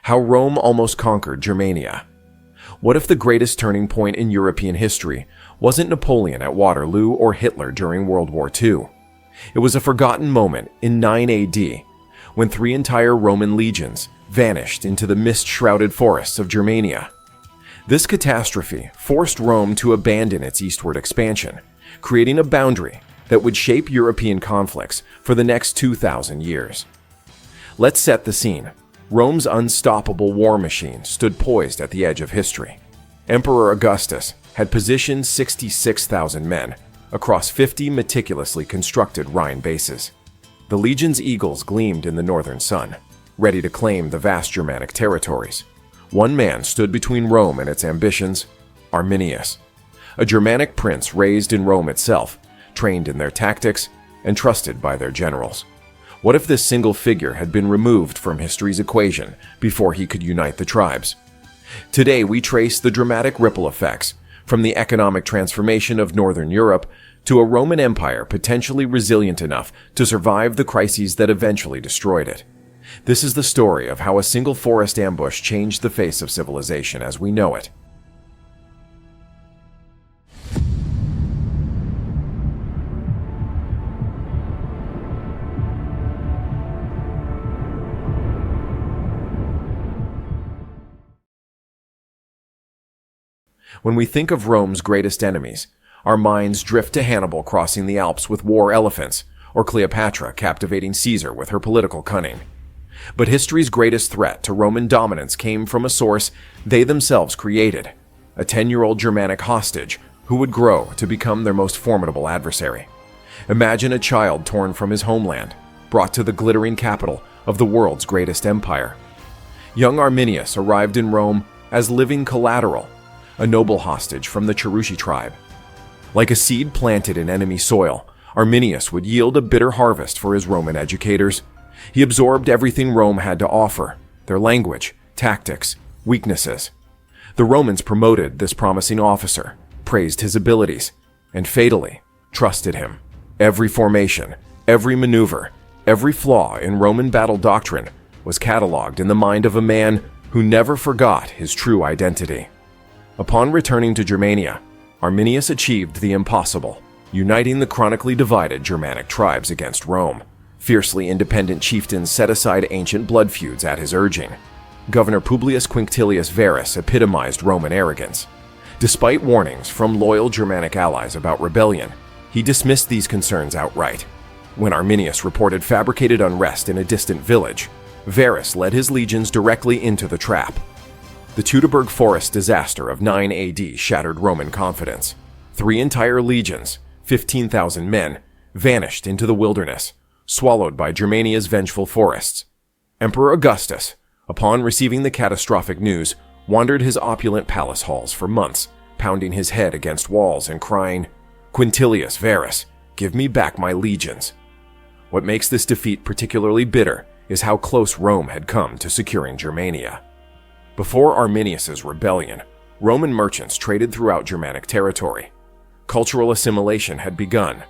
How Rome almost conquered Germania. What if the greatest turning point in European history wasn't Napoleon at Waterloo or Hitler during World War II? It was a forgotten moment in 9 AD, when 3 entire Roman legions vanished into the mist-shrouded forests of Germania. This catastrophe forced Rome to abandon its eastward expansion, creating a boundary that would shape European conflicts for the next 2,000 years. Let's set the scene. Rome's unstoppable war machine stood poised at the edge of history. Emperor Augustus had positioned 66,000 men across 50 meticulously constructed Rhine bases. The legion's eagles gleamed in the northern sun, ready to claim the vast Germanic territories. One man stood between Rome and its ambitions, Arminius, a Germanic prince raised in Rome itself, trained in their tactics, and trusted by their generals. What if this single figure had been removed from history's equation before he could unite the tribes? Today, we trace the dramatic ripple effects from the economic transformation of Northern Europe to a Roman Empire potentially resilient enough to survive the crises that eventually destroyed it. This is the story of how a single forest ambush changed the face of civilization as we know it. When we think of Rome's greatest enemies, our minds drift to Hannibal crossing the Alps with war elephants, or Cleopatra captivating Caesar with her political cunning. But history's greatest threat to Roman dominance came from a source they themselves created, a 10-year-old Germanic hostage who would grow to become their most formidable adversary. Imagine a child torn from his homeland, brought to the glittering capital of the world's greatest empire. Young Arminius arrived in Rome as living collateral, a noble hostage from the Cherushi tribe. Like a seed planted in enemy soil, Arminius would yield a bitter harvest for his Roman educators. He absorbed everything Rome had to offer, their language, tactics, weaknesses. The Romans promoted this promising officer, praised his abilities, and fatally trusted him. Every formation, every maneuver, every flaw in Roman battle doctrine was cataloged in the mind of a man who never forgot his true identity. Upon returning to Germania, Arminius achieved the impossible, uniting the chronically divided Germanic tribes against Rome. Fiercely independent chieftains set aside ancient blood feuds at his urging. Governor Publius Quinctilius Varus epitomized Roman arrogance. Despite warnings from loyal Germanic allies about rebellion, he dismissed these concerns outright. When Arminius reported fabricated unrest in a distant village, Varus led his legions directly into the trap. The Teutoburg Forest disaster of 9 AD shattered Roman confidence. 3 entire legions, 15,000 men, vanished into the wilderness, swallowed by Germania's vengeful forests. Emperor Augustus, upon receiving the catastrophic news, wandered his opulent palace halls for months, pounding his head against walls and crying, "Quintilius Varus, give me back my legions." What makes this defeat particularly bitter is how close Rome had come to securing Germania. Before Arminius's rebellion, Roman merchants traded throughout Germanic territory. Cultural assimilation had begun.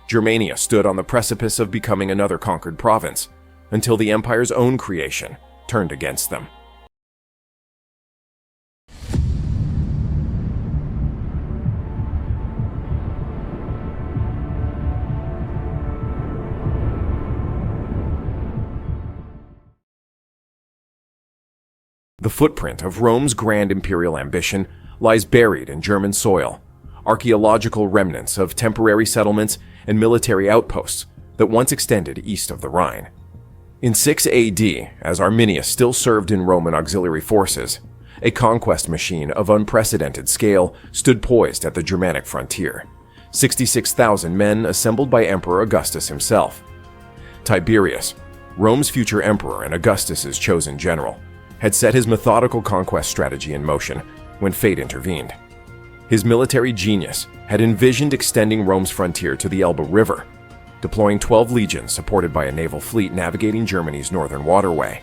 Germania stood on the precipice of becoming another conquered province, until the empire's own creation turned against them. The footprint of Rome's grand imperial ambition lies buried in German soil, archaeological remnants of temporary settlements and military outposts that once extended east of the Rhine. In 6 AD, as Arminius still served in Roman auxiliary forces, a conquest machine of unprecedented scale stood poised at the Germanic frontier. 66,000 men assembled by Emperor Augustus himself. Tiberius, Rome's future emperor and Augustus's chosen general, had set his methodical conquest strategy in motion when fate intervened. His military genius had envisioned extending Rome's frontier to the Elbe River, deploying 12 legions supported by a naval fleet navigating Germany's northern waterway.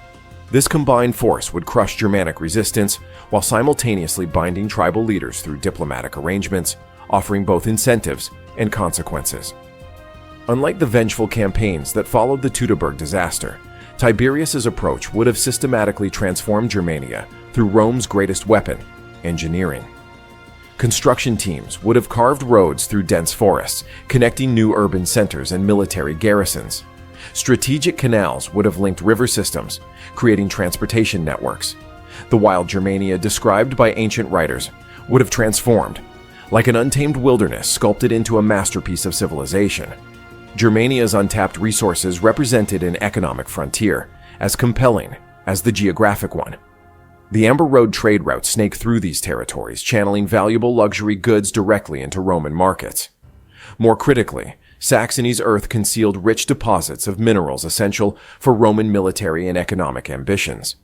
This combined force would crush Germanic resistance while simultaneously binding tribal leaders through diplomatic arrangements, offering both incentives and consequences. Unlike the vengeful campaigns that followed the Teutoburg disaster, Tiberius's approach would have systematically transformed Germania through Rome's greatest weapon, engineering. Construction teams would have carved roads through dense forests, connecting new urban centers and military garrisons. Strategic canals would have linked river systems, creating transportation networks. The wild Germania described by ancient writers would have transformed, like an untamed wilderness sculpted into a masterpiece of civilization. Germania's untapped resources represented an economic frontier, as compelling as the geographic one. The Amber Road trade route snaked through these territories, channeling valuable luxury goods directly into Roman markets. More critically, Saxony's earth concealed rich deposits of minerals essential for Roman military and economic ambitions.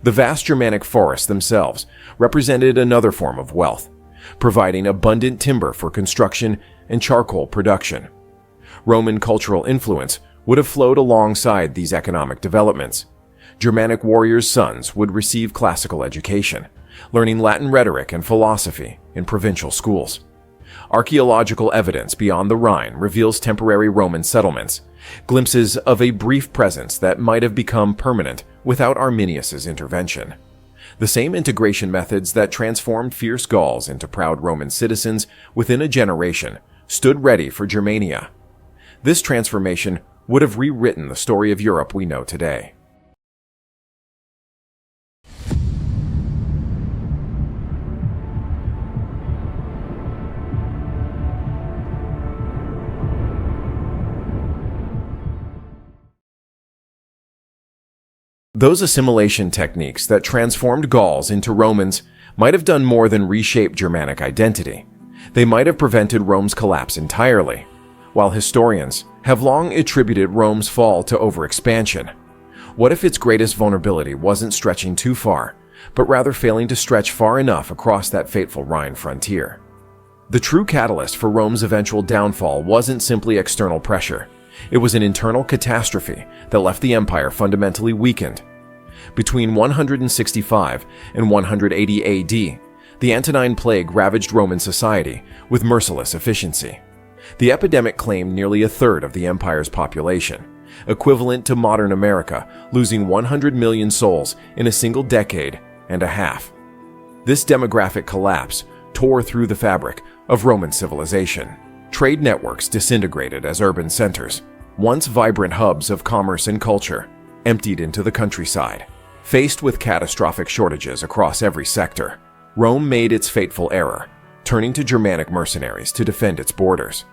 The vast Germanic forests themselves represented another form of wealth, providing abundant timber for construction and charcoal production. Roman cultural influence would have flowed alongside these economic developments. Germanic warriors' sons would receive classical education, learning Latin rhetoric and philosophy in provincial schools. Archaeological evidence beyond the Rhine reveals temporary Roman settlements, glimpses of a brief presence that might have become permanent without Arminius's intervention. The same integration methods that transformed fierce Gauls into proud Roman citizens within a generation stood ready for Germania. This transformation would have rewritten the story of Europe we know today. Those assimilation techniques that transformed Gauls into Romans might have done more than reshape Germanic identity. They might have prevented Rome's collapse entirely, while historians have long attributed Rome's fall to overexpansion. What if its greatest vulnerability wasn't stretching too far, but rather failing to stretch far enough across that fateful Rhine frontier? The true catalyst for Rome's eventual downfall wasn't simply external pressure. It was an internal catastrophe that left the empire fundamentally weakened. Between 165 and 180 AD, the Antonine Plague ravaged Roman society with merciless efficiency. The epidemic claimed nearly a third of the empire's population, equivalent to modern America losing 100 million souls in a single decade and a half. This demographic collapse tore through the fabric of Roman civilization. Trade networks disintegrated as urban centers, once vibrant hubs of commerce and culture, emptied into the countryside. Faced with catastrophic shortages across every sector, Rome made its fateful error, turning to Germanic mercenaries to defend its borders.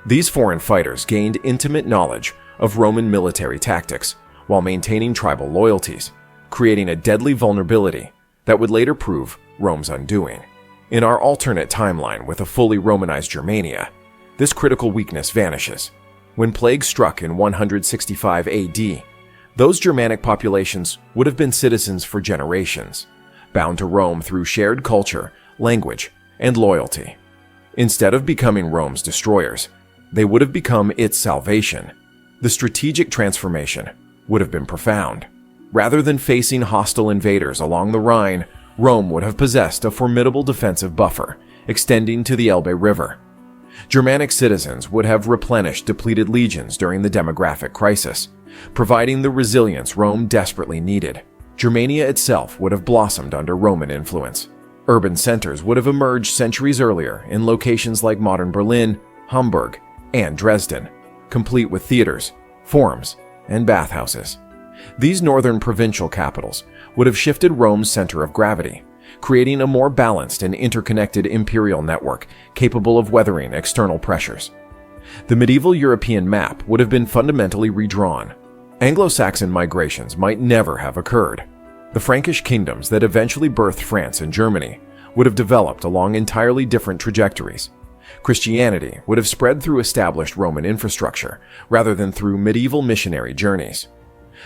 These foreign fighters gained intimate knowledge of Roman military tactics while maintaining tribal loyalties, creating a deadly vulnerability that would later prove Rome's undoing. In our alternate timeline with a fully Romanized Germania, this critical weakness vanishes. When plague struck in 165 AD, those Germanic populations would have been citizens for generations, bound to Rome through shared culture, language, and loyalty. Instead of becoming Rome's destroyers, they would have become its salvation. The strategic transformation would have been profound. Rather than facing hostile invaders along the Rhine, Rome would have possessed a formidable defensive buffer extending to the Elbe River. Germanic citizens would have replenished depleted legions during the demographic crisis, providing the resilience Rome desperately needed. Germania itself would have blossomed under Roman influence. Urban centers would have emerged centuries earlier in locations like modern Berlin, Hamburg, and Dresden, complete with theaters, forums, and bathhouses. These northern provincial capitals would have shifted Rome's center of gravity, creating a more balanced and interconnected imperial network capable of weathering external pressures. The medieval European map would have been fundamentally redrawn. Anglo-Saxon migrations might never have occurred. The Frankish kingdoms that eventually birthed France and Germany would have developed along entirely different trajectories. Christianity would have spread through established Roman infrastructure rather than through medieval missionary journeys.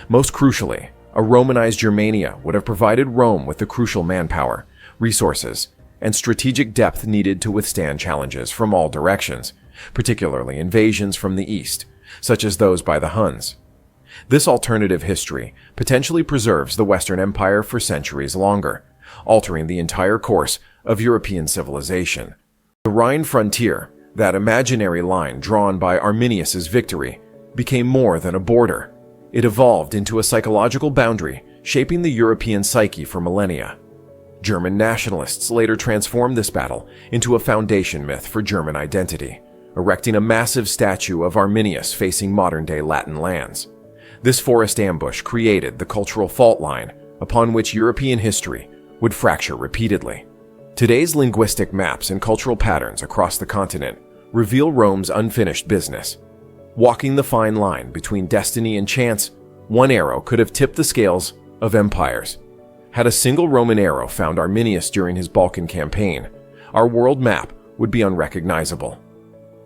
Most crucially, a Romanized Germania would have provided Rome with the crucial manpower, resources, and strategic depth needed to withstand challenges from all directions, particularly invasions from the east, such as those by the Huns. This alternative history potentially preserves the Western Empire for centuries longer, altering the entire course of European civilization. The Rhine frontier, that imaginary line drawn by Arminius's victory, became more than a border. It evolved into a psychological boundary, shaping the European psyche for millennia. German nationalists later transformed this battle into a foundation myth for German identity, erecting a massive statue of Arminius facing modern-day Latin lands. This forest ambush created the cultural fault line upon which European history would fracture repeatedly. Today's linguistic maps and cultural patterns across the continent reveal Rome's unfinished business. Walking the fine line between destiny and chance, one arrow could have tipped the scales of empires. Had a single Roman arrow found Arminius during his Balkan campaign, our world map would be unrecognizable.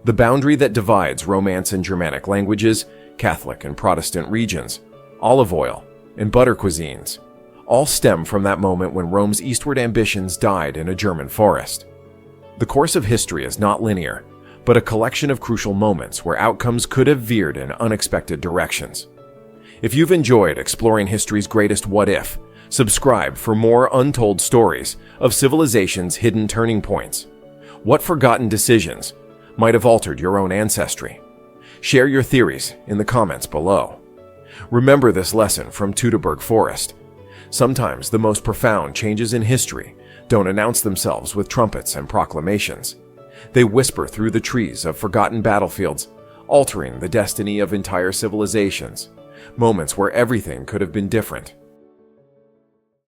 The boundary that divides Romance and Germanic languages, Catholic and Protestant regions, olive oil, and butter cuisines, all stem from that moment when Rome's eastward ambitions died in a German forest. The course of history is not linear, but a collection of crucial moments where outcomes could have veered in unexpected directions. If you've enjoyed exploring history's greatest what-if, subscribe for more untold stories of civilization's hidden turning points. What forgotten decisions might have altered your own ancestry? Share your theories in the comments below. Remember this lesson from Teutoburg Forest. Sometimes the most profound changes in history don't announce themselves with trumpets and proclamations. They whisper through the trees of forgotten battlefields, altering the destiny of entire civilizations. Moments where everything could have been different,